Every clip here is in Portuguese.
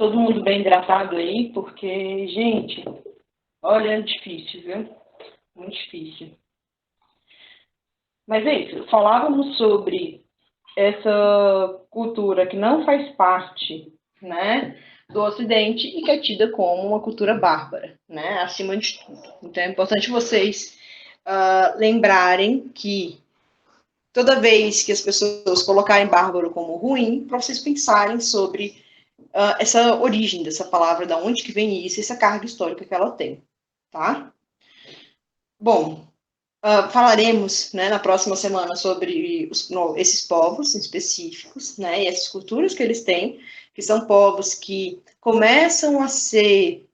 Todo mundo bem hidratado aí, porque, gente, olha, é difícil, viu? Muito difícil. Mas é isso, falávamos sobre essa cultura que não faz parte, né, do Ocidente e que é tida como uma cultura bárbara, né, acima de tudo. Então é importante vocês lembrarem que toda vez que as pessoas colocarem bárbaro como ruim, para vocês pensarem sobre essa origem dessa palavra, da onde que vem isso, essa carga histórica que ela tem, tá? Bom, falaremos, né, na próxima semana sobre esses povos específicos, né, e essas culturas que eles têm, que são povos que começam a ser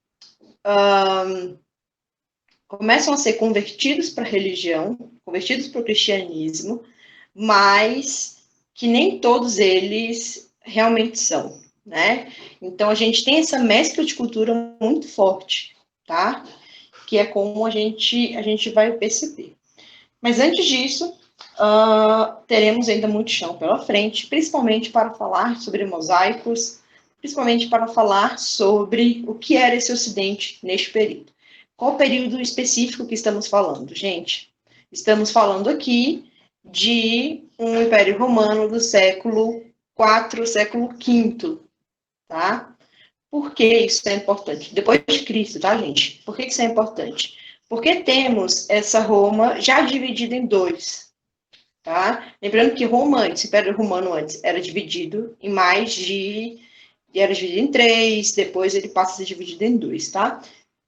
convertidos para a religião, convertidos para o cristianismo, mas que nem todos eles realmente são, né? Então a gente tem essa mescla de cultura muito forte, tá? Que é como a gente vai perceber. Mas antes disso, teremos ainda muito chão pela frente, principalmente para falar sobre mosaicos, principalmente para falar sobre o que era esse Ocidente neste período. Qual o período específico que estamos falando, gente? Estamos falando aqui de um Império Romano do século IV, século V, tá? Por que isso é importante? Depois de Cristo, tá, gente? Por que isso é importante? Porque temos essa Roma já dividida em dois, tá? Lembrando que Roma antes, o Império Romano antes, era dividido em mais de... era dividido em três, depois ele passa a ser dividido em dois, tá?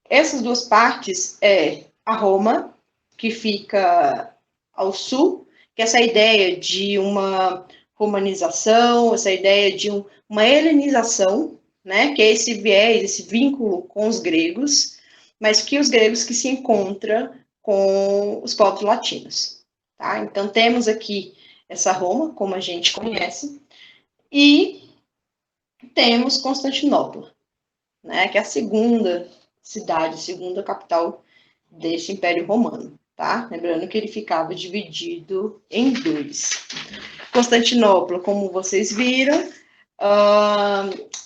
Essas duas partes é a Roma, que fica ao sul, que é essa ideia de uma romanização, essa ideia de uma helenização, né, que é esse viés, esse vínculo com os gregos, mas que os gregos que se encontram com os povos latinos. Tá? Então, temos aqui essa Roma, como a gente conhece, e temos Constantinopla, né, que é a segunda cidade, segunda capital desse Império Romano, tá? Lembrando que ele ficava dividido em dois. Constantinopla, como vocês viram,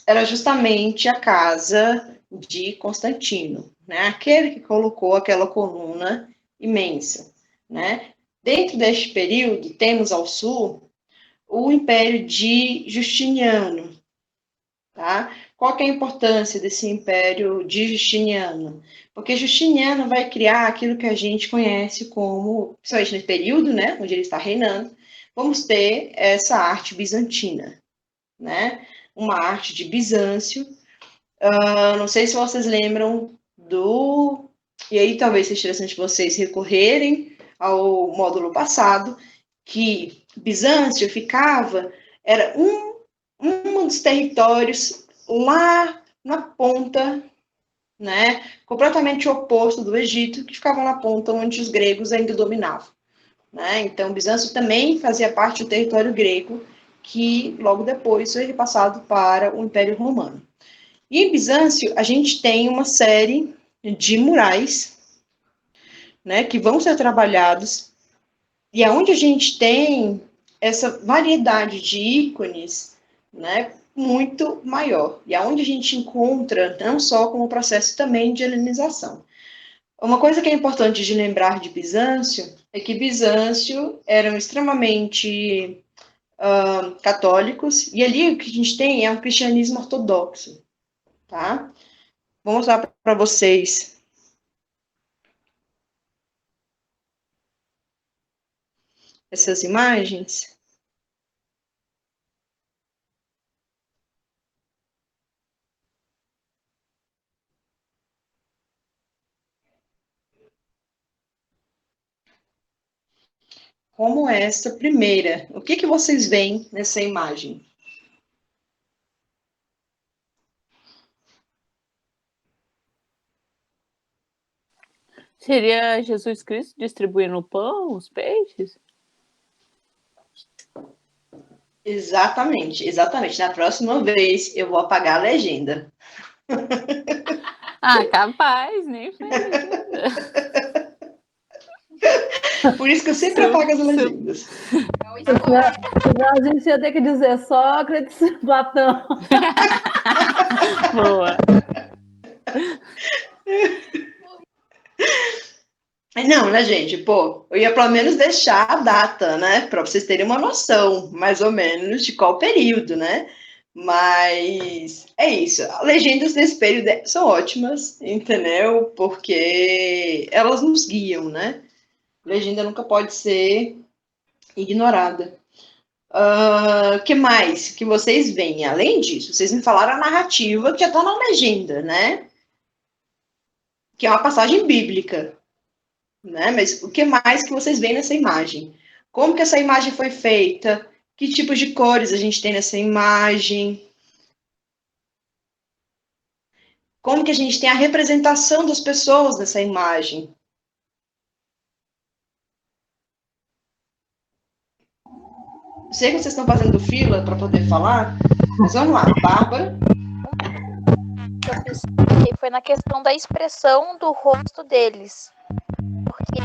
era justamente a casa de Constantino, né? Aquele que colocou aquela coluna imensa, né? Dentro deste período, temos ao sul o Império de Justiniano, tá? Qual que é a importância desse Império de Justiniano? Porque Justiniano vai criar aquilo que a gente conhece como, principalmente nesse período, né, onde ele está reinando, vamos ter essa arte bizantina, né? Uma arte de Bizâncio. Não sei se vocês lembram do... E aí talvez seja interessante vocês recorrerem ao módulo passado, que Bizâncio era um dos territórios lá na ponta, né, completamente oposto do Egito, que ficava na ponta onde os gregos ainda dominavam. Né? Então, Bizâncio também fazia parte do território grego, que logo depois foi repassado para o Império Romano. E em Bizâncio, a gente tem uma série de murais, né, que vão ser trabalhados, e aonde a gente tem essa variedade de ícones, né, muito maior, e aonde a gente encontra não só como processo também de helenização. Uma coisa que é importante de lembrar de Bizâncio é que Bizâncio eram extremamente católicos, e ali o que a gente tem é um cristianismo ortodoxo, tá? Vou mostrar para vocês essas imagens. Como esta primeira. O que vocês veem nessa imagem? Seria Jesus Cristo distribuindo o pão, os peixes? Exatamente, exatamente. Na próxima vez eu vou apagar a legenda. Ah, capaz, nem foi. Por isso que eu sempre apago as legendas. A gente ia ter que dizer Sócrates, Platão. Não, né, gente? Pô, eu ia pelo menos deixar a data, né? Para vocês terem uma noção, mais ou menos, de qual período, né? Mas é isso. Legendas desse período são ótimas, entendeu? Porque elas nos guiam, né? Legenda nunca pode ser ignorada. Que mais que vocês veem? Além disso, vocês me falaram a narrativa que já está na legenda, né? Que é uma passagem bíblica, né? Mas o que mais que vocês veem nessa imagem? Como que essa imagem foi feita? Que tipos de cores a gente tem nessa imagem? Como que a gente tem a representação das pessoas nessa imagem? Sei que vocês estão fazendo fila para poder falar, mas vamos lá, Bárbara. Que eu pensei foi na questão da expressão do rosto deles. Porque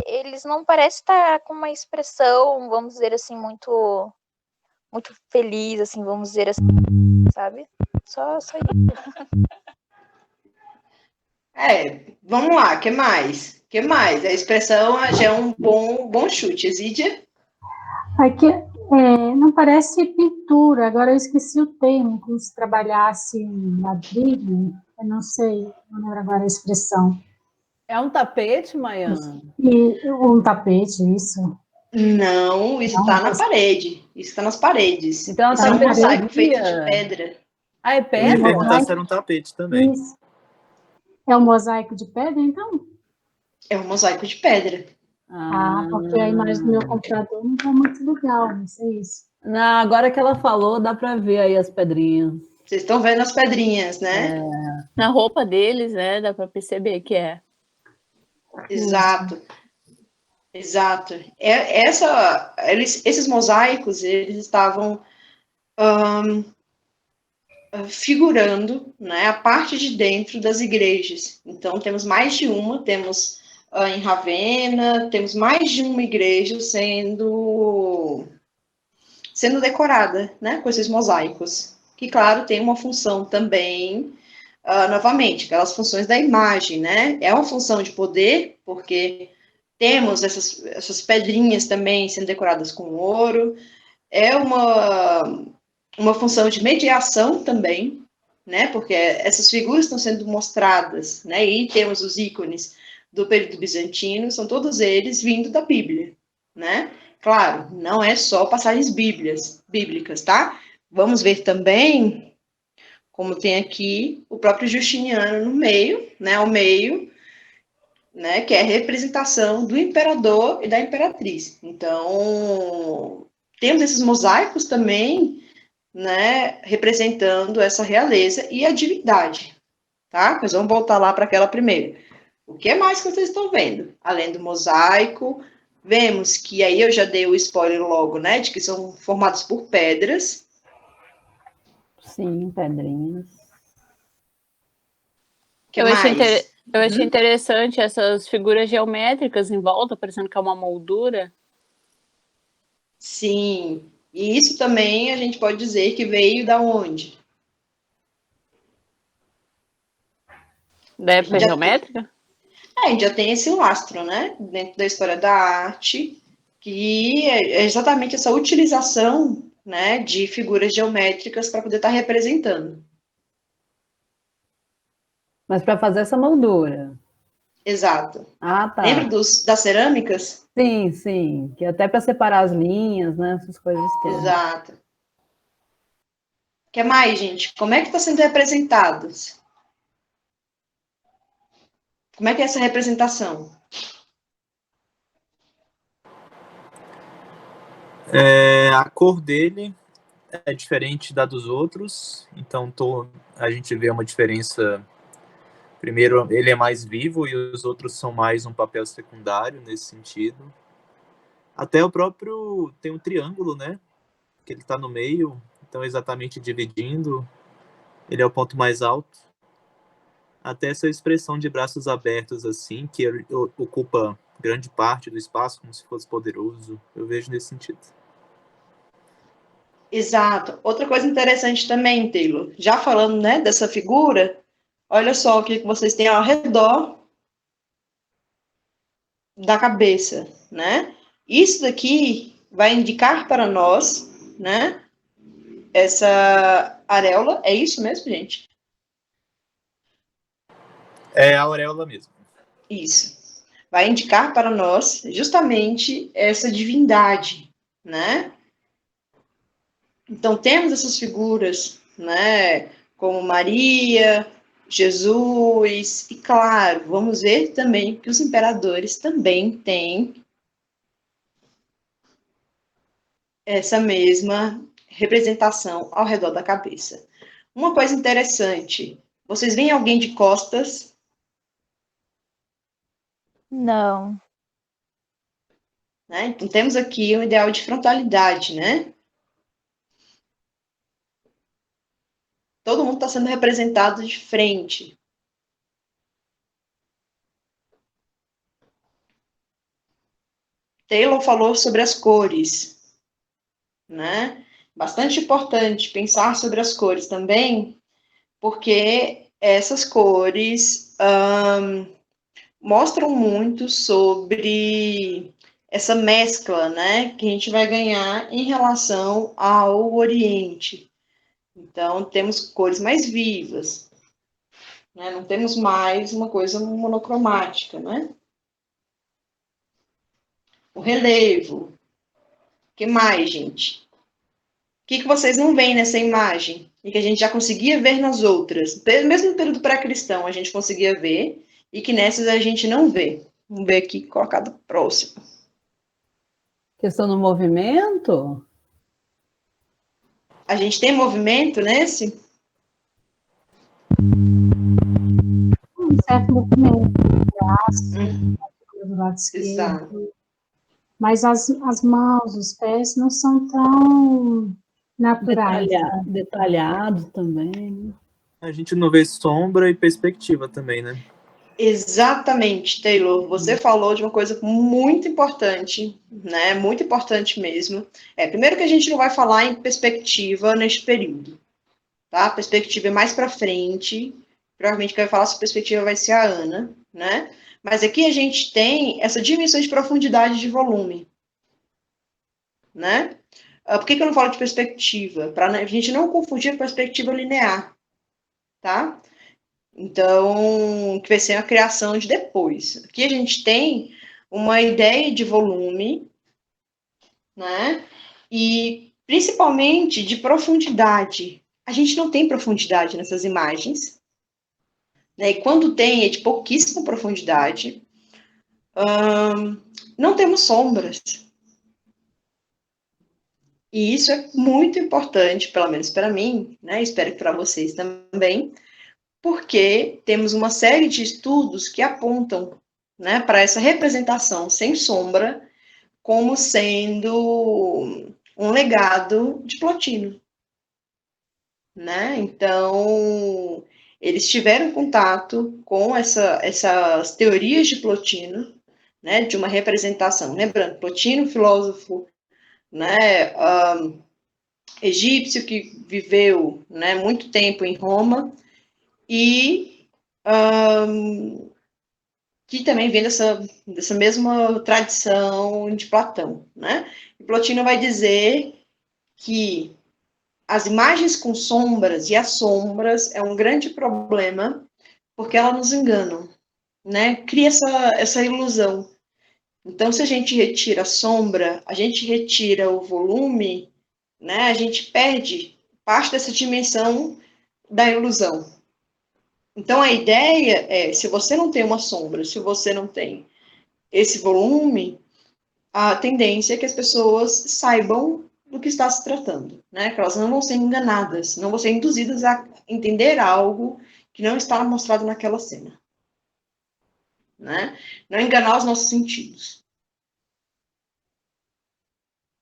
eles não parecem estar com uma expressão, vamos dizer assim, muito feliz, assim, vamos dizer assim, sabe? Só isso. Vamos lá, que mais? Que mais? A expressão já é um bom chute. Exídia? Aqui, não parece pintura, agora eu esqueci o termo, como se trabalhasse ladrilho, eu não sei, não lembro agora a expressão. É um tapete, Maiana? E um tapete, isso. Não, isso está na parede. Isso está nas paredes. Então, isso é um mosaico feito de pedra. Ah, é Eu ia pedra? perguntar se era um tapete também. Isso. É um mosaico de pedra, então? É um mosaico de pedra. Porque a imagem do meu computador não está muito legal, não sei isso. Não, agora que ela falou, dá para ver aí as pedrinhas. Vocês estão vendo as pedrinhas, né? Na roupa deles, né? Dá para perceber que é. Exato. Esses mosaicos, eles estavam figurando, né, a parte de dentro das igrejas. Então, temos mais de uma, temos em Ravenna, temos mais de uma igreja sendo decorada, né, com esses mosaicos. Que, claro, tem uma função também, novamente, aquelas funções da imagem, né? É uma função de poder, porque temos essas pedrinhas também sendo decoradas com ouro. É uma função de mediação também, né? Porque essas figuras estão sendo mostradas, né? E temos os ícones do período bizantino, são todos eles vindo da Bíblia, né? Claro, não é só passagens bíblicas, tá? Vamos ver também, como tem aqui, o próprio Justiniano no meio, né? Ao meio, né? Que é a representação do imperador e da imperatriz. Então, temos esses mosaicos também, né, representando essa realeza e a divindade, tá? Mas vamos voltar lá para aquela primeira. O que mais que vocês estão vendo? Além do mosaico, vemos que aí eu já dei o spoiler logo, né, de que são formados por pedras. Sim, pedrinhas. Que mais? Eu achei interessante essas figuras geométricas em volta, parecendo que é uma moldura. Sim, e isso também a gente pode dizer que veio da onde? Da época geométrica? A gente já tem esse lastro, né, dentro da história da arte, que é exatamente essa utilização, né, de figuras geométricas para poder estar representando. Mas para fazer essa moldura. Exato. Ah, tá. Lembra das cerâmicas? Sim, sim. Que até para separar as linhas, né? Essas coisas todas. Exato. O que mais, gente? Como é que está sendo representados? Como é que é essa representação? A cor dele é diferente da dos outros, então a gente vê uma diferença. Primeiro, ele é mais vivo e os outros são mais um papel secundário nesse sentido. Até o próprio tem um triângulo, né? Que ele está no meio, então exatamente dividindo. Ele é o ponto mais alto. Até essa expressão de braços abertos assim, que ocupa grande parte do espaço, como se fosse poderoso. Eu vejo nesse sentido. Exato. Outra coisa interessante também, Taylor, já falando, né, dessa figura, olha só o que vocês têm ao redor da cabeça, né? Isso daqui vai indicar para nós, né? Essa areola, é isso mesmo, gente? É a auréola mesmo. Isso. Vai indicar para nós justamente essa divindade, né? Então, temos essas figuras, né? Como Maria, Jesus, e claro, vamos ver também que os imperadores também têm essa mesma representação ao redor da cabeça. Uma coisa interessante, vocês veem alguém de costas? Não. Né? Então, temos aqui um ideal de frontalidade, né? Todo mundo está sendo representado de frente. Taylor falou sobre as cores, né? Bastante importante pensar sobre as cores também, porque essas cores mostram muito sobre essa mescla, né, que a gente vai ganhar em relação ao Oriente. Então, temos cores mais vivas, né? Não temos mais uma coisa monocromática, né? O relevo. O que mais, gente? O que vocês não veem nessa imagem? E que a gente já conseguia ver nas outras. Mesmo no período pré-cristão, a gente conseguia ver, e que nessas a gente não vê. Vamos ver aqui, colocado próximo. Questão do movimento? A gente tem movimento nesse? Um certo movimento do braço, do lado esquerdo. Exato. Mas as mãos, os pés não são tão naturais. Detalhado também, né? A gente não vê sombra e perspectiva também, né? Exatamente, Taylor. Você falou de uma coisa muito importante, né? Muito importante mesmo. Primeiro que a gente não vai falar em perspectiva neste período, tá? Perspectiva é mais para frente. Provavelmente quem vai falar sobre perspectiva vai ser a Ana, né? Mas aqui a gente tem essa dimensão de profundidade de volume, né? Por que eu não falo de perspectiva? Para a gente não confundir a perspectiva linear, tá? Então, que vai ser a criação de depois. Aqui a gente tem uma ideia de volume, né? E principalmente de profundidade. A gente não tem profundidade nessas imagens, né? E quando tem, é de pouquíssima profundidade. Não temos sombras. E isso é muito importante, pelo menos para mim, né? Espero que para vocês também, porque temos uma série de estudos que apontam, né, para essa representação sem sombra como sendo um legado de Plotino, né? Então, eles tiveram contato com essas teorias de Plotino, né, de uma representação. Lembrando, Plotino, filósofo, né, egípcio que viveu, né, muito tempo em Roma, e que também vem dessa mesma tradição de Platão, né? E Plotino vai dizer que as imagens com sombras e as sombras é um grande problema, porque elas nos enganam, né? Cria essa ilusão. Então, se a gente retira a sombra, a gente retira o volume, né? A gente perde parte dessa dimensão da ilusão. Então, a ideia é, se você não tem uma sombra, se você não tem esse volume, a tendência é que as pessoas saibam do que está se tratando, né? Que elas não vão ser enganadas, não vão ser induzidas a entender algo que não está mostrado naquela cena, né? Não enganar os nossos sentidos.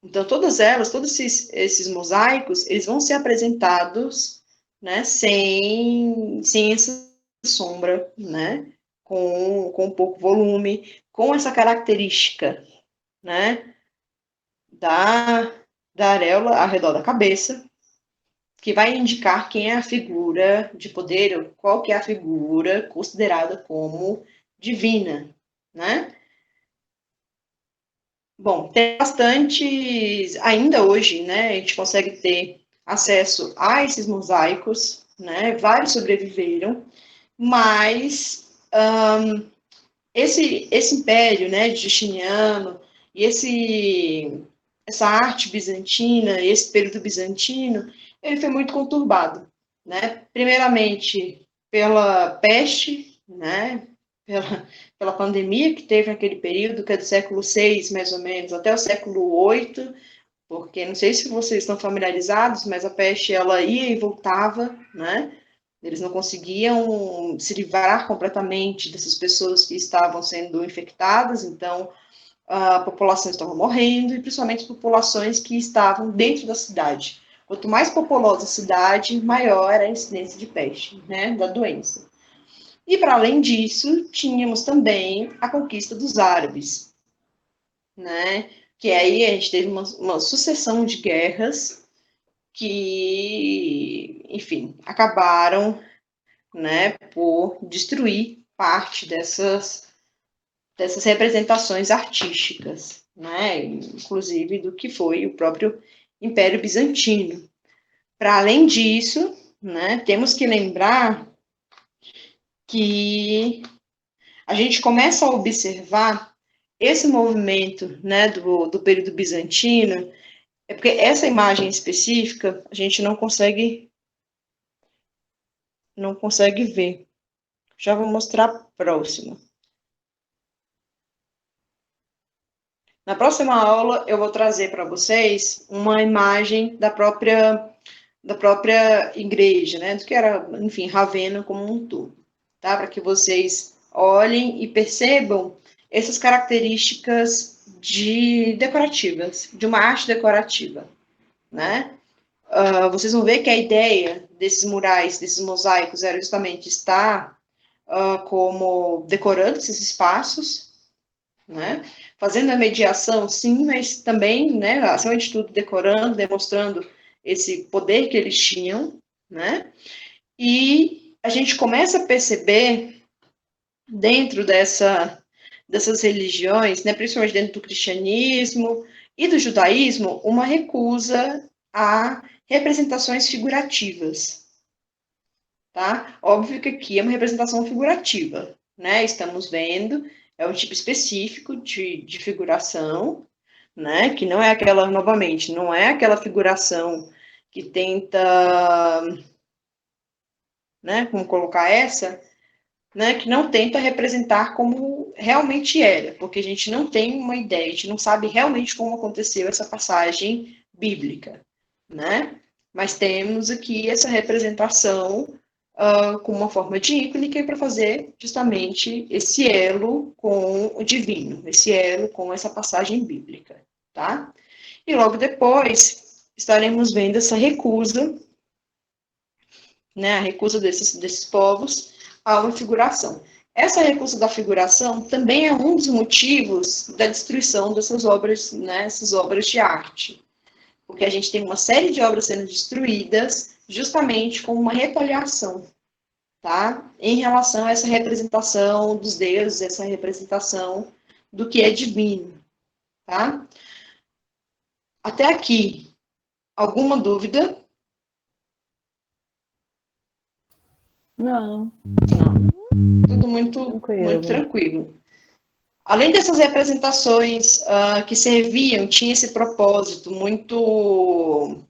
Então, todos esses mosaicos, eles vão ser apresentados, né, sem essa sombra, né, com pouco volume, com essa característica, né, da areola ao redor da cabeça, que vai indicar quem é a figura de poder, qual que é a figura considerada como divina, né? Bom, tem bastantes, ainda hoje, né, a gente consegue ter acesso a esses mosaicos, né, vários sobreviveram, mas esse império, né, de Justiniano, e essa arte bizantina, esse período bizantino, ele foi muito conturbado, né, primeiramente pela peste, né, pela pandemia que teve naquele período, que é do século VI, mais ou menos, até o século VIII, porque não sei se vocês estão familiarizados, mas a peste ela ia e voltava, né? Eles não conseguiam se livrar completamente dessas pessoas que estavam sendo infectadas, então a população estava morrendo, e principalmente as populações que estavam dentro da cidade. Quanto mais populosa a cidade, maior era a incidência de peste, né, da doença. E, para além disso, tínhamos também a conquista dos árabes, né? Que aí a gente teve uma sucessão de guerras que, enfim, acabaram, né, por destruir parte dessas representações artísticas, né? Inclusive do que foi o próprio Império Bizantino. Para além disso, né, temos que lembrar que a gente começa a observar esse movimento, né, do período bizantino, é porque essa imagem específica a gente não consegue ver. Já vou mostrar a próxima. Na próxima aula eu vou trazer para vocês uma imagem da própria igreja, né, do que era, enfim, Ravenna como um todo, tá? Para que vocês olhem e percebam essas características decorativas, de uma arte decorativa, né? Vocês vão ver que a ideia desses murais, desses mosaicos, era justamente estar como decorando esses espaços, né? Fazendo a mediação, sim, mas também, né, acima de tudo, decorando, demonstrando esse poder que eles tinham, né? E a gente começa a perceber dentro dessas religiões, né, principalmente dentro do cristianismo e do judaísmo, uma recusa a representações figurativas, tá? Óbvio que aqui é uma representação figurativa, né? Estamos vendo, é um tipo específico de figuração, né? Que não é aquela, novamente, não é aquela figuração que tenta, né? Como colocar essa, né, que não tenta representar como realmente era, porque a gente não tem uma ideia, a gente não sabe realmente como aconteceu essa passagem bíblica, né? Mas temos aqui essa representação com uma forma de ícone que é para fazer justamente esse elo com o divino, esse elo com essa passagem bíblica, tá? E logo depois estaremos vendo essa recusa, né, a recusa desses povos a uma figuração. Essa recusa da figuração também é um dos motivos da destruição dessas obras, né, essas obras de arte. Porque a gente tem uma série de obras sendo destruídas justamente como uma retaliação, tá? Em relação a essa representação dos deuses, essa representação do que é divino, tá? Até aqui, alguma dúvida? Não. Tudo muito tranquilo. Além dessas representações que serviam, tinha esse propósito muito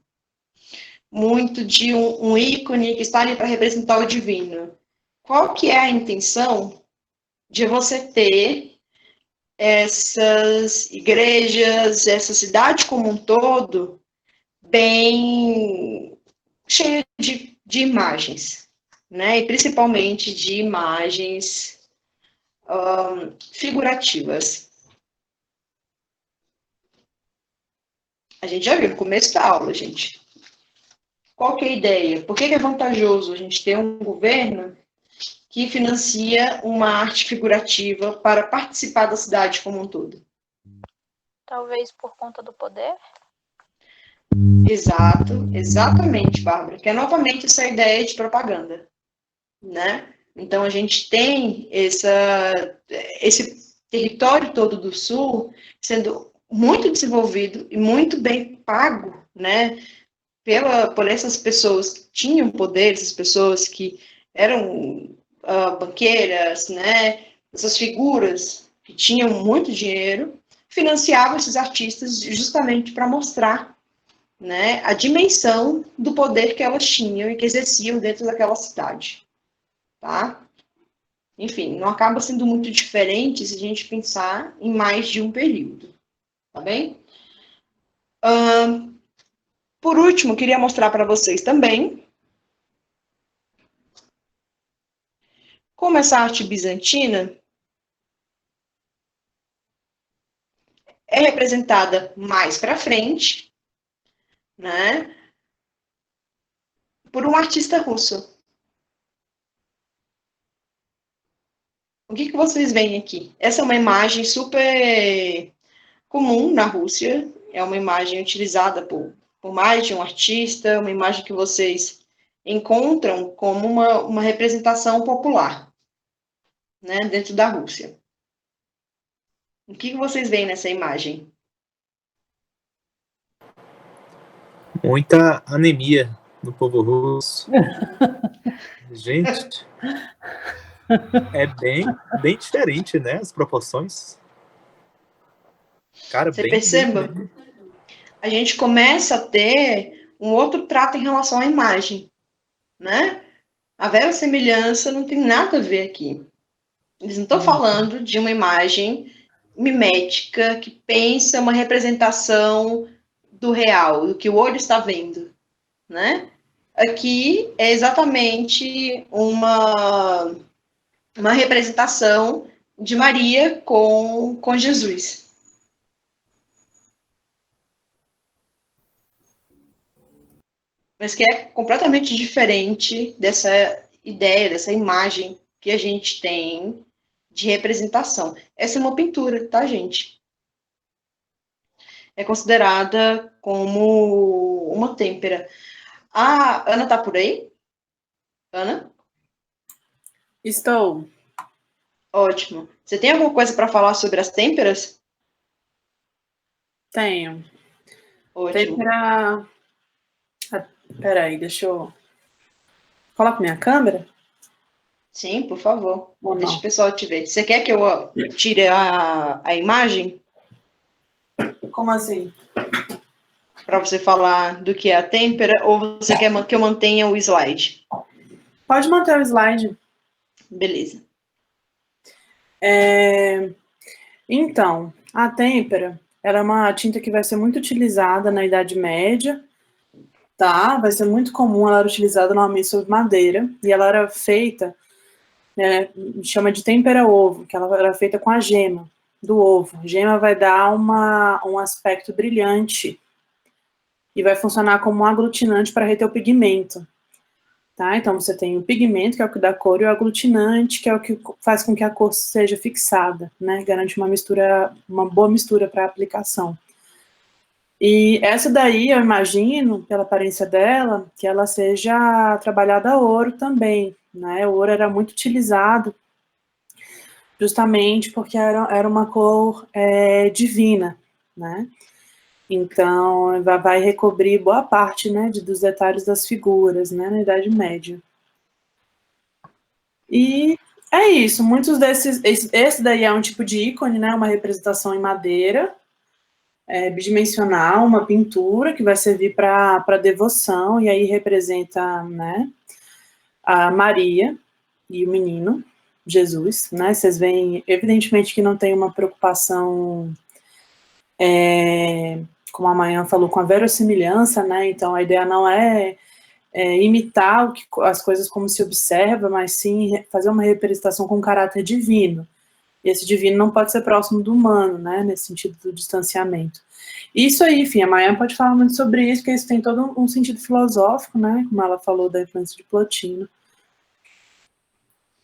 de um ícone que está ali para representar o divino. Qual que é a intenção de você ter essas igrejas, essa cidade como um todo, bem cheia de imagens, né? E principalmente de imagens figurativas. A gente já viu no começo da aula, gente. Qual que é a ideia? Por que é vantajoso a gente ter um governo que financia uma arte figurativa para participar da cidade como um todo? Talvez por conta do poder? Exatamente, Bárbara. Que é novamente essa ideia de propaganda, né? Então a gente tem esse território todo do Sul sendo muito desenvolvido e muito bem pago, né, por essas pessoas que tinham poder, essas pessoas que eram banqueiras, né, essas figuras que tinham muito dinheiro, financiavam esses artistas justamente para mostrar, né, a dimensão do poder que elas tinham e que exerciam dentro daquela cidade, tá? Enfim, não acaba sendo muito diferente se a gente pensar em mais de um período, tá bem? Por último, queria mostrar para vocês também como essa arte bizantina é representada mais para frente, né, por um artista russo. O que vocês veem aqui? Essa é uma imagem super comum na Rússia, é uma imagem utilizada por mais de um artista, uma imagem que vocês encontram como uma representação popular, né, dentro da Rússia. O que vocês veem nessa imagem? Muita anemia no povo russo. Gente, é bem diferente, né? As proporções. Cara, Você bem perceba? A gente começa a ter um outro trato em relação à imagem, né? A verossimilhança não tem nada a ver aqui. Eles não estão falando de uma imagem mimética que pensa uma representação do real, do que o olho está vendo, né? Aqui é exatamente uma representação de Maria com Jesus. Mas que é completamente diferente dessa ideia, dessa imagem que a gente tem de representação. Essa é uma pintura, tá, gente? É considerada como uma têmpera. A Ana tá por aí? Ana? Estou. Ótimo. Você tem alguma coisa para falar sobre as têmperas? Tenho. Ótimo. Têmpera. Peraí, deixa eu. Coloca minha câmera? Sim, por favor. Ou Deixa não? o pessoal te ver. Você quer que eu tire a imagem Como assim? para você falar do que é a têmpera ou você quer que eu mantenha o slide? Pode manter o slide. Beleza. Então, a têmpera, ela é uma tinta que vai ser muito utilizada na Idade Média, tá? Vai ser muito comum, ela era utilizada normalmente sobre madeira, e ela era feita, né, chama de têmpera ovo, que ela era feita com a gema do ovo. A gema vai dar um aspecto brilhante e vai funcionar como um aglutinante para reter o pigmento. Tá? Então, você tem o pigmento, que é o que dá cor, e o aglutinante, que é o que faz com que a cor seja fixada, né? Garante uma boa mistura para a aplicação. E essa daí, eu imagino, pela aparência dela, que ela seja trabalhada a ouro também, né? O ouro era muito utilizado justamente porque era uma cor divina, né? Então, vai recobrir boa parte, né, dos detalhes das figuras, né, na Idade Média. E é isso, muitos desses, esse daí é um tipo de ícone, né, uma representação em madeira, bidimensional, uma pintura que vai servir para devoção, e aí representa, né, a Maria e o menino, Jesus, né, vocês veem, evidentemente que não tem uma preocupação, como a Manhã falou, com a verossimilhança, né, então a ideia não é imitar as coisas como se observa, mas sim fazer uma representação com caráter divino. E esse divino não pode ser próximo do humano, né, nesse sentido do distanciamento. Isso aí, enfim, a Maya pode falar muito sobre isso, porque isso tem todo um sentido filosófico, né, como ela falou da influência de Plotino.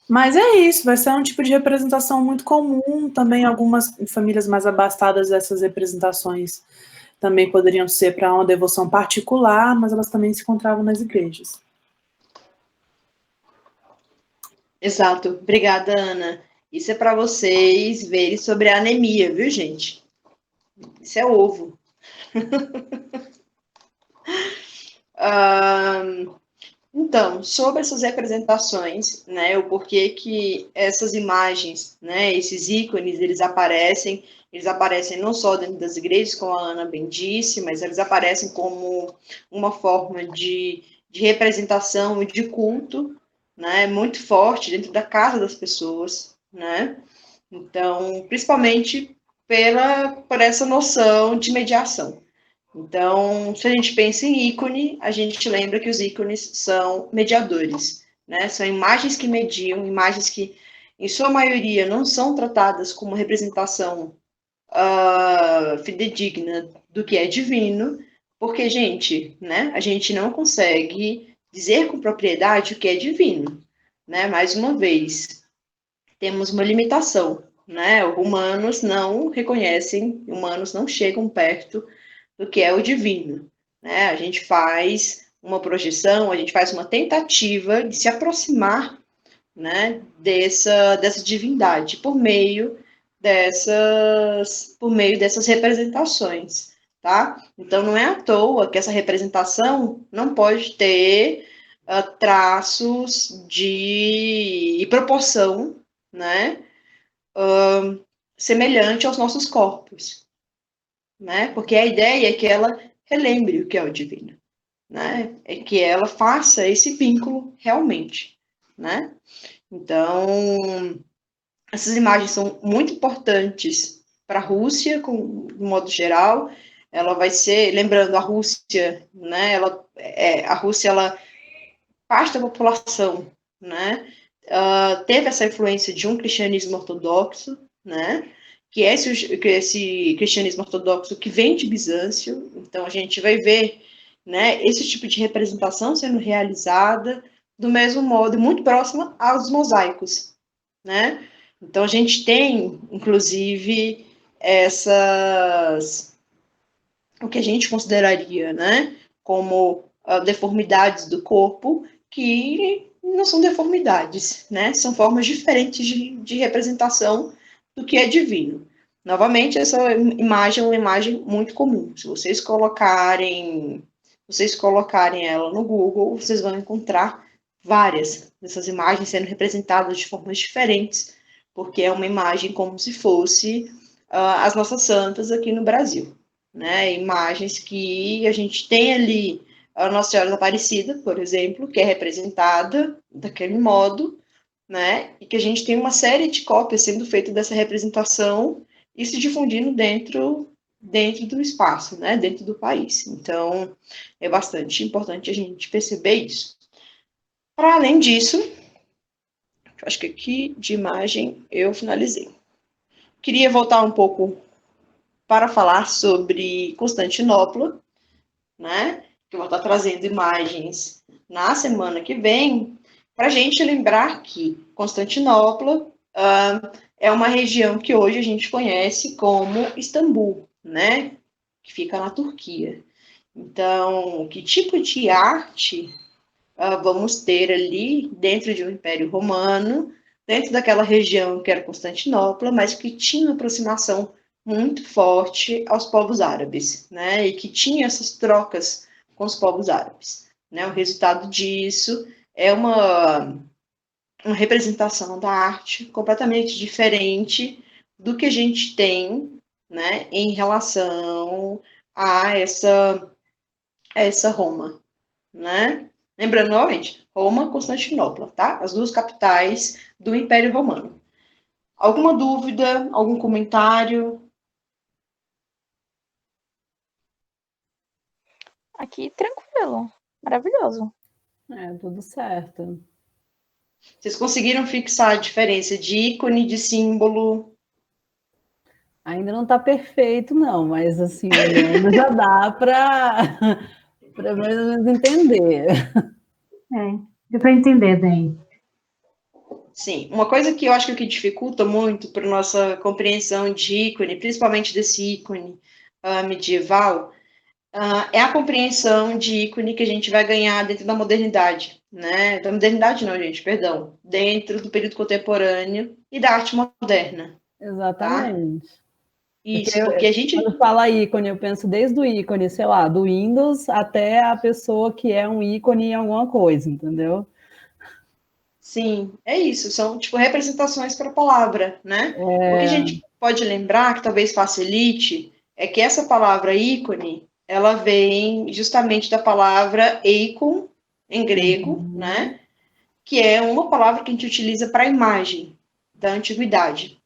Mas é isso, vai ser um tipo de representação muito comum, também algumas famílias mais abastadas dessas representações também poderiam ser para uma devoção particular, mas elas também se encontravam nas igrejas. Exato. Obrigada, Ana. Isso é para vocês verem sobre a anemia, viu, gente? Isso é ovo. Então, sobre essas representações, né, o porquê que essas imagens, né, esses ícones, eles aparecem não só dentro das igrejas, como a Ana bem disse, mas eles aparecem como uma forma de representação e de culto, né, muito forte dentro da casa das pessoas, né, então, principalmente por essa noção de mediação. Então, se a gente pensa em ícone, a gente lembra que os ícones são mediadores, né? São imagens que mediam, imagens que, em sua maioria, não são tratadas como representação fidedigna do que é divino, porque, gente, né? A gente não consegue dizer com propriedade o que é divino, né? Mais uma vez, temos uma limitação, né? Humanos não reconhecem, humanos não chegam perto do que é o divino, né? A gente faz uma projeção, a gente faz uma tentativa de se aproximar, né, dessa divindade por meio dessas representações, tá? Então não é à toa que essa representação não pode ter traços de proporção, né, semelhante aos nossos corpos, né? Porque a ideia é que ela relembre o que é o divino, né? É que ela faça esse vínculo realmente, né? Então, essas imagens são muito importantes para a Rússia, de modo geral. Ela vai ser, lembrando, a Rússia, né? A Rússia, parte da população, né? Teve essa influência de um cristianismo ortodoxo, né? Que é esse cristianismo ortodoxo que vem de Bizâncio. Então, a gente vai ver, né, esse tipo de representação sendo realizada do mesmo modo, muito próxima aos mosaicos, né? Então, a gente tem, inclusive, o que a gente consideraria, né, como deformidades do corpo, que não são deformidades, né? São formas diferentes de representação do que é divino. Novamente, essa imagem é uma imagem muito comum. Se vocês colocarem ela no Google, vocês vão encontrar várias dessas imagens sendo representadas de formas diferentes, porque é uma imagem como se fosse as nossas santas aqui no Brasil, né? Imagens que a gente tem ali a Nossa Senhora da Aparecida, por exemplo, que é representada daquele modo, né? E que a gente tem uma série de cópias sendo feitas dessa representação e se difundindo dentro do espaço, né? Dentro do país. Então, é bastante importante a gente perceber isso. Para além disso, acho que aqui de imagem eu finalizei. Queria voltar um pouco para falar sobre Constantinopla, né? Que eu vou estar trazendo imagens na semana que vem, para a gente lembrar que Constantinopla é uma região que hoje a gente conhece como Istambul, né? Que fica na Turquia. Então, que tipo de arte vamos ter ali dentro de um Império Romano, dentro daquela região que era Constantinopla, mas que tinha uma aproximação muito forte aos povos árabes, né? E que tinha essas trocas com os povos árabes, né? O resultado disso é uma representação da arte completamente diferente do que a gente tem, né, em relação a essa Roma, né? Lembrando novamente, Roma, Constantinopla, tá? As duas capitais do Império Romano. Alguma dúvida, algum comentário? Aqui, tranquilo. Maravilhoso. Tudo certo. Vocês conseguiram fixar a diferença de ícone, de símbolo? Ainda não está perfeito, não, mas assim, olhando já dá para mais ou menos entender. Deu para entender bem. Sim, uma coisa que eu acho que o que dificulta muito para nossa compreensão de ícone, principalmente desse ícone medieval, é a compreensão de ícone que a gente vai ganhar dentro da modernidade, né? Da modernidade não, gente, perdão. Dentro do período contemporâneo e da arte moderna. Exatamente. Tá? Isso, porque a gente... Quando fala ícone, eu penso desde o ícone, sei lá, do Windows até a pessoa que é um ícone em alguma coisa, entendeu? Sim, é isso, são tipo representações para a palavra, né? O que a gente pode lembrar, que talvez facilite, é que essa palavra ícone, ela vem justamente da palavra eikon, em grego, né? Que é uma palavra que a gente utiliza para imagem da antiguidade.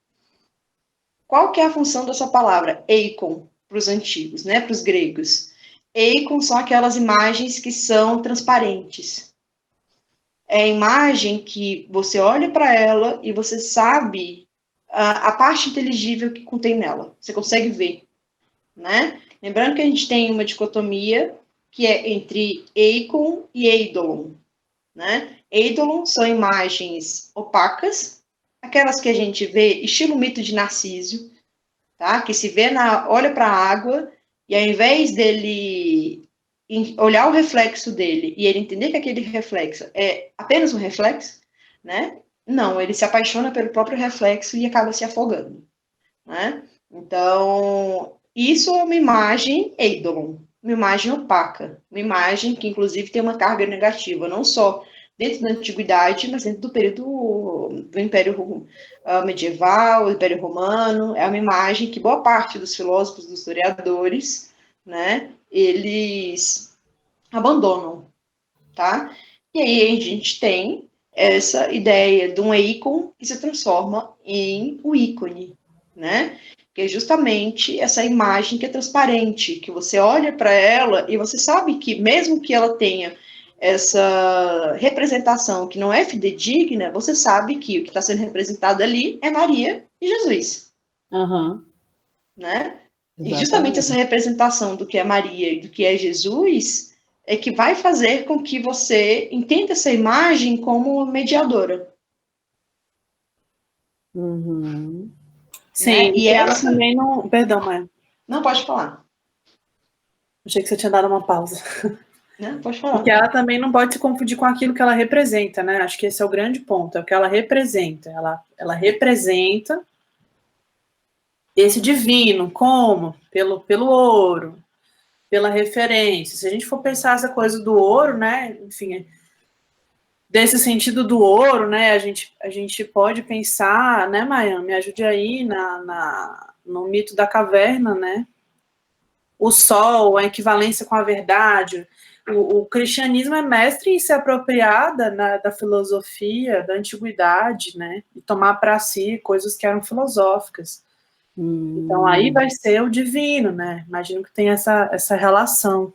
Qual que é a função dessa palavra, eikon, para os antigos, né? Para os gregos? Eikon são aquelas imagens que são transparentes. É a imagem que você olha para ela e você sabe a parte inteligível que contém nela. Você consegue ver, né? Lembrando que a gente tem uma dicotomia que é entre eikon e eidolon, né? Eidolon são imagens opacas, aquelas que a gente vê, estilo mito de Narciso, tá? Que se vê olha para a água e ao invés dele olhar o reflexo dele e ele entender que aquele reflexo é apenas um reflexo, né? Não, ele se apaixona pelo próprio reflexo e acaba se afogando, né? Então, isso é uma imagem eidolon, uma imagem opaca, uma imagem que, inclusive, tem uma carga negativa, não só dentro da antiguidade, mas dentro do período do Império medieval, do Império Romano. É uma imagem que boa parte dos filósofos, dos historiadores, né, eles abandonam, tá? E aí a gente tem essa ideia de um ícone que se transforma em um ícone, né? Que é justamente essa imagem que é transparente, que você olha para ela e você sabe que mesmo que ela tenha essa representação que não é fidedigna, você sabe que o que está sendo representado ali é Maria e Jesus, né? E justamente essa representação do que é Maria e do que é Jesus é que vai fazer com que você entenda essa imagem como mediadora. Sim, né? E ela essa... também não... Perdão, Maia. Não, pode falar. Achei que você tinha dado uma pausa. Não, pode falar. Porque ela também não pode se confundir com aquilo que ela representa, né? Acho que esse é o grande ponto, é o que ela representa. Ela representa esse divino, como? Pelo ouro, pela referência. Se a gente for pensar essa coisa do ouro, né? Enfim, desse sentido do ouro, né? A gente pode pensar, né, Maia? Me ajude aí no mito da caverna, né? O sol, a equivalência com a verdade. O cristianismo é mestre em se apropriar da filosofia, da antiguidade, né? E tomar para si coisas que eram filosóficas. Então, aí vai ser o divino, né? Imagino que tem essa relação,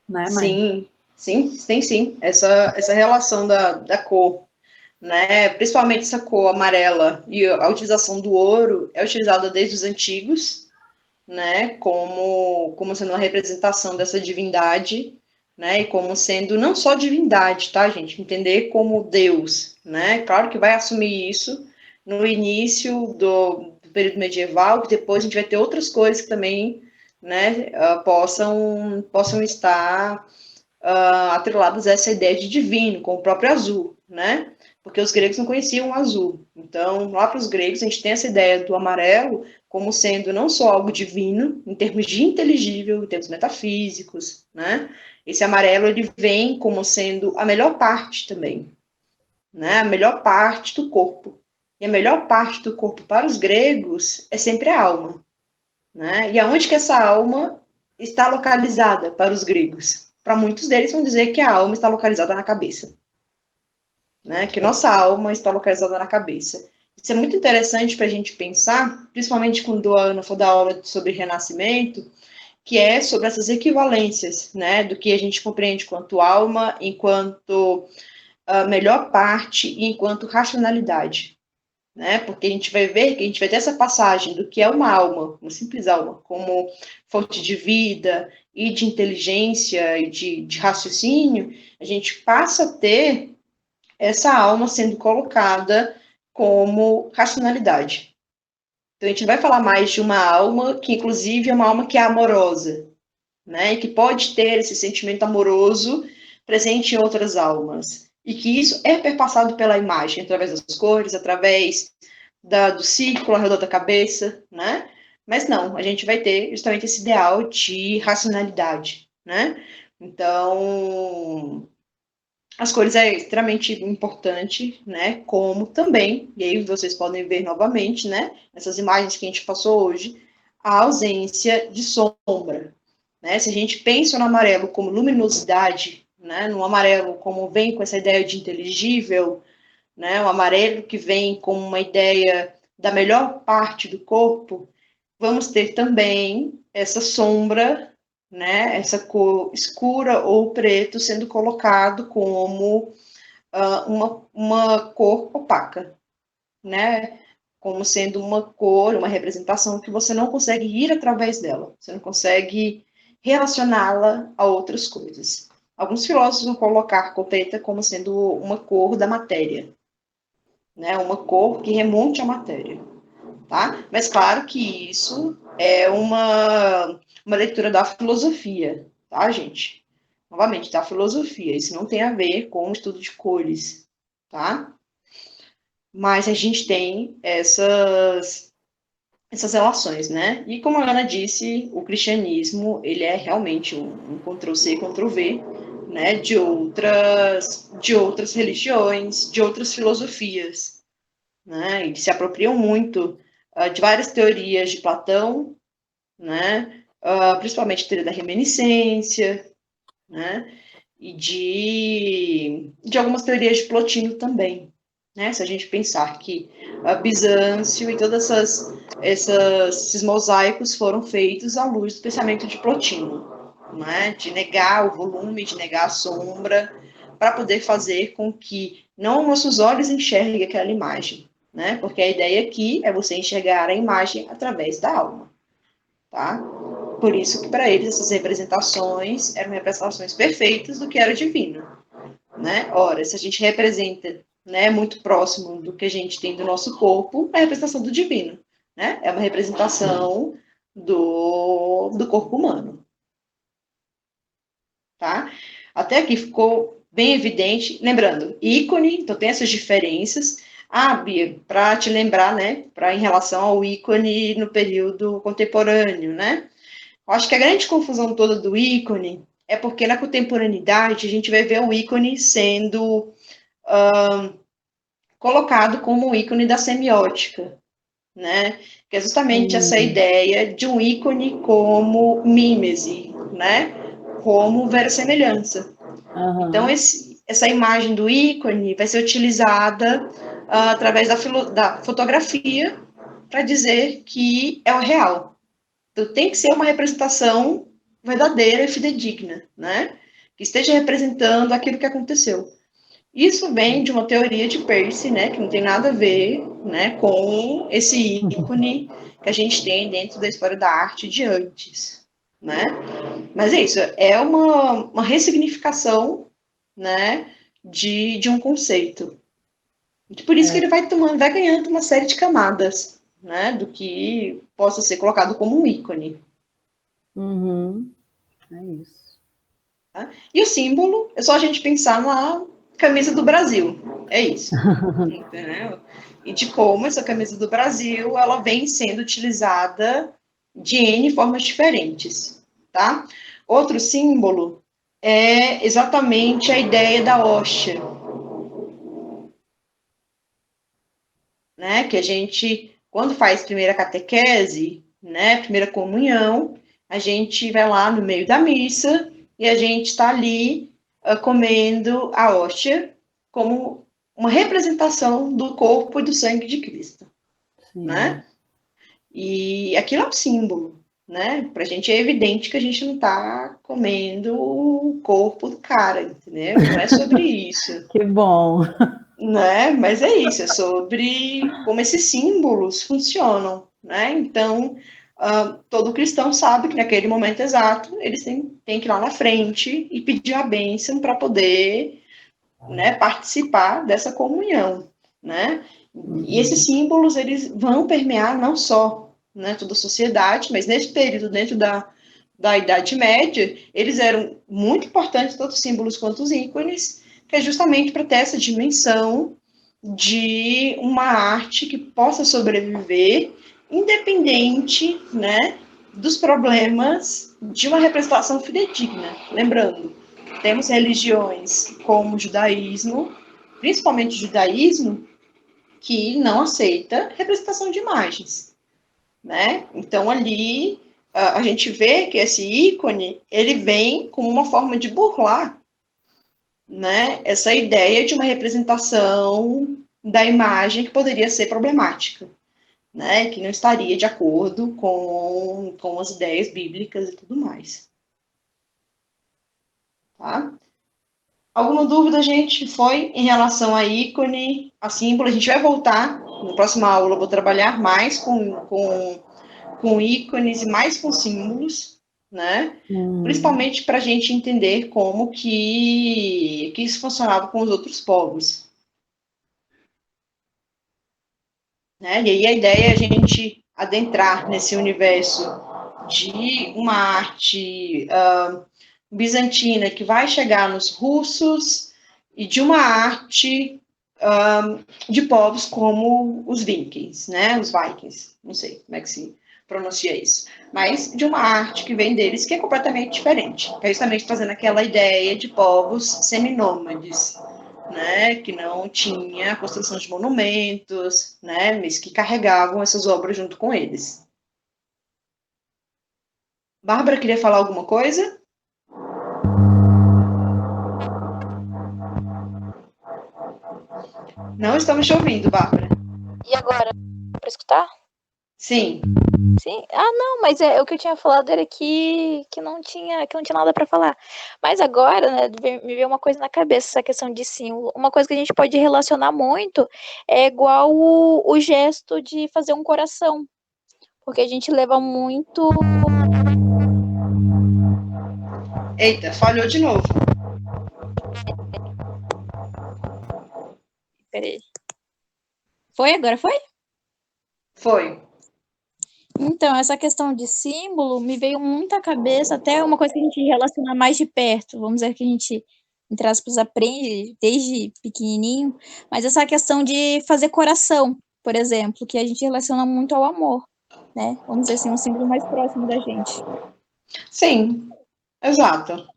né, mãe? Sim, tem sim. Essa relação da cor, né? Principalmente essa cor amarela e a utilização do ouro é utilizada desde os antigos, né? Como sendo uma representação dessa divindade, né? E como sendo não só divindade, tá, gente? Entender como Deus, né? Claro que vai assumir isso no início do período medieval, que depois a gente vai ter outras coisas que também, né, possam estar atreladas a essa ideia de divino, como o próprio azul, né? Porque os gregos não conheciam o azul. Então, lá para os gregos, a gente tem essa ideia do amarelo como sendo não só algo divino, em termos de inteligível, em termos metafísicos, né? Esse amarelo, ele vem como sendo a melhor parte também, né? A melhor parte do corpo. E a melhor parte do corpo para os gregos é sempre a alma, né? E aonde que essa alma está localizada para os gregos? Para muitos deles vão dizer que a alma está localizada na cabeça, né? Que nossa alma está localizada na cabeça. Isso é muito interessante para a gente pensar, principalmente quando a Ana for dar aula sobre renascimento, que é sobre essas equivalências, né? Do que a gente compreende enquanto alma, enquanto melhor parte e enquanto racionalidade. Né? Porque a gente vai ver que a gente vai ter essa passagem do que é uma alma, uma simples alma, como fonte de vida e de inteligência e de raciocínio, a gente passa a ter essa alma sendo colocada como racionalidade. Então, a gente vai falar mais de uma alma que, inclusive, é uma alma que é amorosa, né? E que pode ter esse sentimento amoroso presente em outras almas. E que isso é perpassado pela imagem, através das cores, através do círculo ao redor da cabeça, né? Mas não, a gente vai ter justamente esse ideal de racionalidade, né? Então, as cores é extremamente importante, né? Como também, e aí vocês podem ver novamente, né? Essas imagens que a gente passou hoje, a ausência de sombra, né? Se a gente pensa no amarelo como luminosidade, né? No amarelo como vem com essa ideia de inteligível, né? O amarelo que vem com uma ideia da melhor parte do corpo, vamos ter também essa sombra, né, essa cor escura ou preto sendo colocado como uma cor opaca, né, como sendo uma cor, uma representação que você não consegue ir através dela, você não consegue relacioná-la a outras coisas. Alguns filósofos vão colocar cor preta como sendo uma cor da matéria, né, uma cor que remonte à matéria. Tá? Mas claro que isso é uma leitura da filosofia, tá, gente? Novamente, da filosofia. Isso não tem a ver com o estudo de cores, tá? Mas a gente tem essas relações, né? E como a Ana disse, o cristianismo, ele é realmente um Ctrl-C, Ctrl-V, né? De outras religiões, de outras filosofias, né? Eles se apropriam muito de várias teorias de Platão, né? Principalmente a teoria da reminiscência, né? E de algumas teorias de Plotino também, né? Se a gente pensar que Bizâncio e todos esses mosaicos foram feitos à luz do pensamento de Plotino, né? De negar o volume, de negar a sombra, para poder fazer com que não nossos olhos enxerguem aquela imagem, né? Porque a ideia aqui é você enxergar a imagem através da alma, tá? Por isso que para eles essas representações eram representações perfeitas do que era divino, né? Ora, se a gente representa, né, muito próximo do que a gente tem do nosso corpo, é a representação do divino, né? É uma representação do corpo humano, tá? Até aqui ficou bem evidente, lembrando, ícone, então tem essas diferenças. Ah, Bia, para te lembrar, né, em relação ao ícone no período contemporâneo, né? Eu acho que a grande confusão toda do ícone é porque na contemporaneidade a gente vai ver o ícone sendo colocado como o ícone da semiótica, né? Que é justamente essa ideia de um ícone como mímese, né? Como verossemelhança. Aham. Então, essa imagem do ícone vai ser utilizada através da fotografia para dizer que é o real. Então, tem que ser uma representação verdadeira e fidedigna, né? Que esteja representando aquilo que aconteceu. Isso vem de uma teoria de Peirce, né? Que não tem nada a ver, né, com esse ícone que a gente tem dentro da história da arte de antes, né? Mas é isso, é uma ressignificação, né, de um conceito. Por isso que ele vai ganhando uma série de camadas, né, do que possa ser colocado como um ícone. Uhum. É isso. Tá? E o símbolo é só a gente pensar na camisa do Brasil, é isso. Entendeu? E de como essa camisa do Brasil ela vem sendo utilizada de N formas diferentes, tá? Outro símbolo é exatamente a ideia da hóstia, né? Que a gente, quando faz primeira catequese, né, primeira comunhão, a gente vai lá no meio da missa e a gente está ali comendo a hóstia como uma representação do corpo e do sangue de Cristo, Sim. né? E aquilo é um símbolo, né? Para a gente é evidente que a gente não está comendo o corpo do cara, entendeu? Não é sobre isso. Que bom. Né? Mas é isso, é sobre como esses símbolos funcionam, né? Então, todo cristão sabe que naquele momento exato eles têm que ir lá na frente e pedir a bênção para poder, né, participar dessa comunhão, né? E esses símbolos eles vão permear não só, né, toda a sociedade, mas nesse período dentro da Idade Média eles eram muito importantes, tanto os símbolos quanto os ícones, que é justamente para ter essa dimensão de uma arte que possa sobreviver independente, né, dos problemas de uma representação fidedigna. Lembrando, temos religiões como o judaísmo, principalmente o judaísmo, que não aceita representação de imagens, né? Então, ali, a gente vê que esse ícone, ele vem como uma forma de burlar, né, essa ideia de uma representação da imagem que poderia ser problemática, né, que não estaria de acordo com as ideias bíblicas e tudo mais. Tá? Alguma dúvida, gente? Foi em relação a ícone, a símbolo? A gente vai voltar, na próxima aula eu vou trabalhar mais com ícones e mais com símbolos, né? Principalmente para a gente entender como que isso funcionava com os outros povos. Né? E aí a ideia é a gente adentrar nesse universo de uma arte bizantina que vai chegar nos russos e de uma arte de povos como os vikings, né? Os vikings, não sei como é que se pronuncia isso, mas de uma arte que vem deles que é completamente diferente, que é justamente trazendo aquela ideia de povos seminômades, né, que não tinha construção de monumentos, né, mas que carregavam essas obras junto com eles. Bárbara, queria falar alguma coisa? Não estamos te ouvindo, Bárbara. E agora, para escutar? Sim. Sim. Ah, não, mas o que eu tinha falado era que não tinha nada para falar. Mas agora, né, me veio uma coisa na cabeça, essa questão de símbolo. Uma coisa que a gente pode relacionar muito é igual o gesto de fazer um coração. Porque a gente leva muito. Eita, falhou de novo. Peraí. Foi? Agora foi? Foi. Então, essa questão de símbolo me veio muito à cabeça, até uma coisa que a gente relaciona mais de perto, vamos dizer que a gente, entre aspas, aprende desde pequenininho, mas essa questão de fazer coração, por exemplo, que a gente relaciona muito ao amor, né? Vamos dizer assim, um símbolo mais próximo da gente. Sim, exato.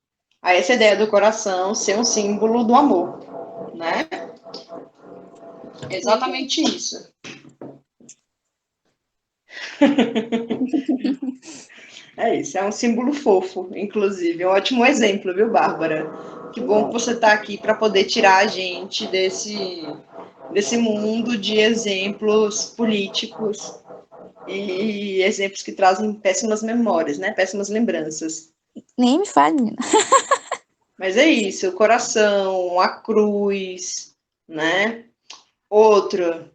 Aí essa ideia do coração ser um símbolo do amor, né? Exatamente isso. É isso, é um símbolo fofo, inclusive. É um ótimo exemplo, viu, Bárbara? Que bom que você está aqui para poder tirar a gente desse mundo de exemplos políticos e exemplos que trazem péssimas memórias, né? Péssimas lembranças. Nem me fale, menina. Mas é isso, o coração, a cruz, né? Outro,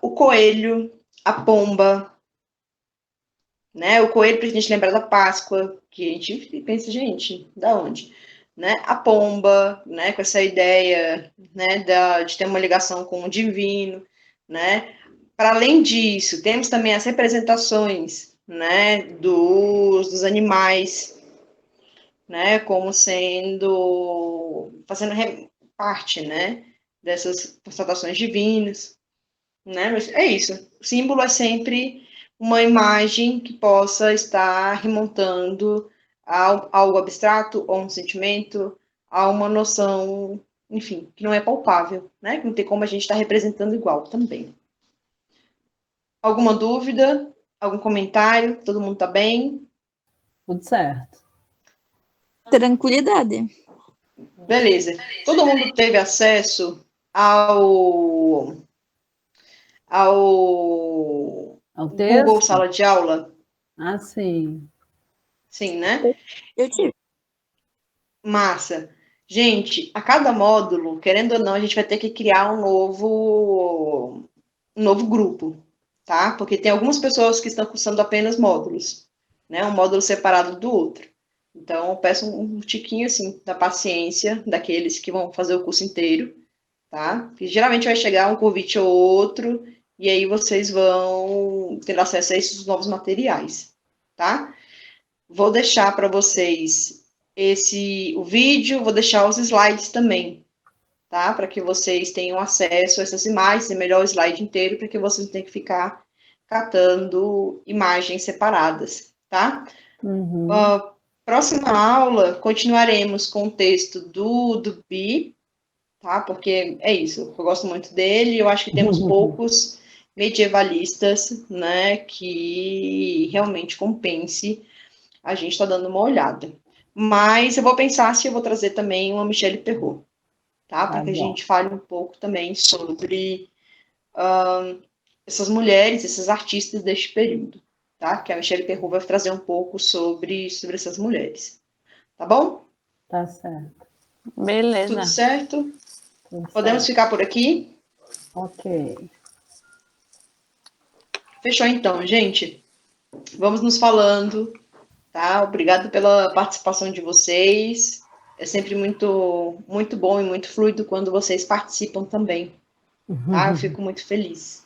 o coelho, a pomba, né? O coelho para a gente lembrar da Páscoa, que a gente pensa, gente, da onde? Né? A pomba, né? Com essa ideia, né? De ter uma ligação com o divino, né? Para além disso, temos também as representações, né? Dos animais, né? Como fazendo parte, né? Dessas constatações divinas, né? Mas é isso. O símbolo é sempre uma imagem que possa estar remontando a algo abstrato, ou um sentimento, a uma noção, enfim, que não é palpável, né? Que não tem como a gente estar representando igual também. Alguma dúvida? Algum comentário? Todo mundo tá bem? Tudo certo. Tranquilidade. Beleza. Todo mundo teve acesso ao texto? Google Sala de Aula? Ah, sim. Sim, né? Eu tive. Massa. Gente, a cada módulo, querendo ou não, a gente vai ter que criar um novo grupo, tá? Porque tem algumas pessoas que estão cursando apenas módulos, né? Um módulo separado do outro. Então, eu peço um tiquinho, assim, da paciência daqueles que vão fazer o curso inteiro, tá? Porque geralmente vai chegar um convite ou outro, e aí vocês vão ter acesso a esses novos materiais, tá? Vou deixar para vocês o vídeo, vou deixar os slides também, tá? Para que vocês tenham acesso a essas imagens, é melhor o slide inteiro, para que vocês não tenham que ficar catando imagens separadas, tá? Uhum. Próxima aula, continuaremos com o texto do Bi, tá? Porque é isso, eu gosto muito dele, eu acho que temos poucos medievalistas, né, que realmente compense a gente tá dando uma olhada. Mas eu vou pensar se eu vou trazer também uma Michelle Perrault, tá? Para que a gente fale um pouco também sobre essas mulheres, esses artistas deste período, tá? Que a Michelle Perrault vai trazer um pouco sobre essas mulheres. Tá bom? Tá certo. Beleza. Tudo certo? Tudo Podemos certo. ficar por aqui? Ok. Fechou então, gente. Vamos nos falando, tá? Obrigado pela participação de vocês. É sempre muito, muito bom e muito fluido quando vocês participam também, tá? Eu fico muito feliz.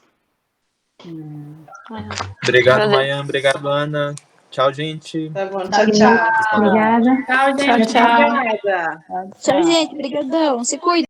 Obrigado, Mayan. Obrigado, Ana. Tchau, gente. Tá bom, tchau, tchau. Obrigada. Tchau, gente. Tchau, tchau. Obrigada. Tchau, Tchau, gente. Obrigadão. Se cuida.